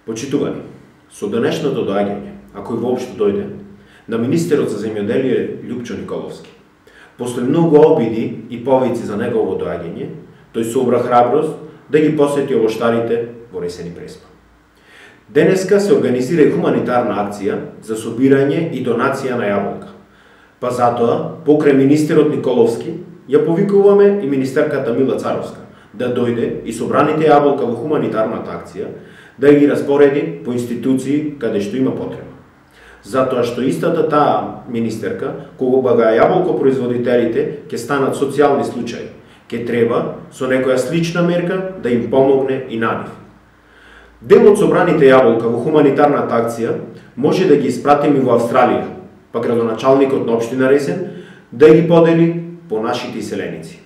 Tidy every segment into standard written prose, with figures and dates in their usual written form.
Почитувани, со денешното доаѓање, ако и воопшто дојде, на министерот за земјоделие Љупчо Николовски, после многу обиди и повици за негово доаѓање, тој собра храброст да ги посети овоштарите во Ресен и Преспа. Денеска се организира и хуманитарна акција за собирање и донација на јаболка. Па затоа, покрај министерот Николовски, ја повикуваме и министерката Мила Царовска да дојде и собраните јаболка во хуманитарната акција да ги распореди по институции каде што има потреба. Затоа што истата таа министерка, кога јаболкопроизводителите ќе станат социјални случаи, ќе треба со некоја слична мерка да им помогне и на нив. Дел од собраните јаболка во хуманитарната акција може да ги испратиме во Австралија, па градоначалникот на општина Ресен да ги подели по нашите иселеници.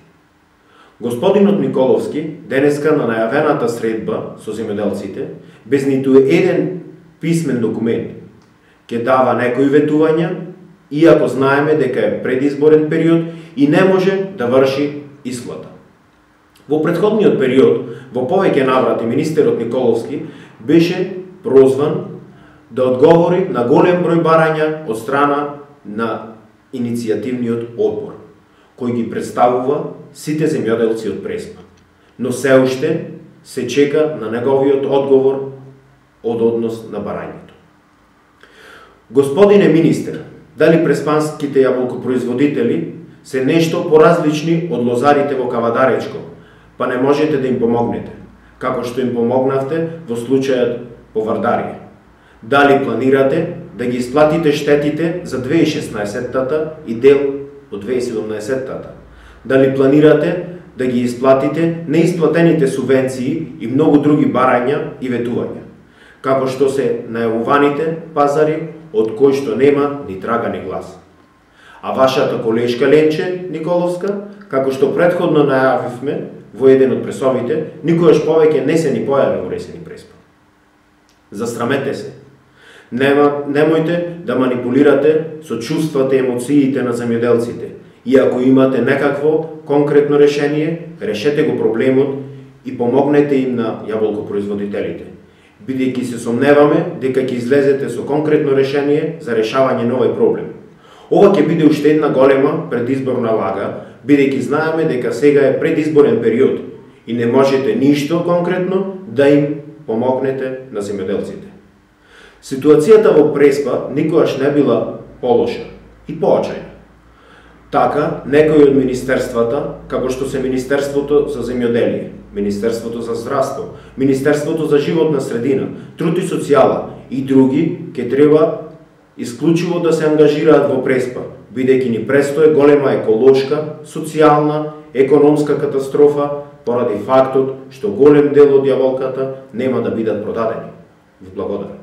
Господинот Николовски денеска на најавената средба со земјоделците, без ниту еден писмен документ, ќе дава некои ветувања, иако знаеме дека е предизборен период и не може да врши исплата. Во претходниот период, во повеќе наврати, министерот Николовски беше прозван да одговори на голем број барања од страна на иницијативниот одбор, кој ги представува сите земјоделци од Преспа. Но се уште се чека на неговиот одговор од однос на барањето. Господине министер, дали преспанските јаболкопроизводители се нешто поразлични од лозарите во Кавадаречко, па не можете да им помогнете, како што им помогнавте во случајот по Вардарија? Дали планирате да ги исплатите штетите за 2016-тата и дел од 2017-тата? Дали планирате да ги исплатите неисплатените субвенции и многу други барања и ветувања, како што се најавуваните пазари од кои што нема ни трага ни глас? А вашата колешка Ленче Николовска, како што претходно најавивме во еден од пресовите, никогаш повеќе не се ни појави во Ресен и Преспа. Засрамете се. Немојте да манипулирате со чувствата и емоциите на земјоделците. И ако имате некакво конкретно решение, решете го проблемот и помогнете им на јаболкопроизводителите, бидејќи се сомневаме дека ќе излезете со конкретно решение за решавање на овој проблем. Ова ќе биде уште една голема предизборна лага, бидејќи знаеме дека сега е предизборен период и не можете ништо конкретно да им помогнете на земјоделците. Ситуацијата во Преспа никогаш не била полоша и поочајна. Така, некои од министерствата, како што се Министерството за земјоделие, Министерството за здравство, Министерството за животна средина, труд и социјала и други, ќе треба исклучиво да се ангажираат во Преспа, бидејќи ни престои голема еколошка, социјална, економска катастрофа поради фактот што голем дел од јаболката нема да бидат продадени. Ви благодарам.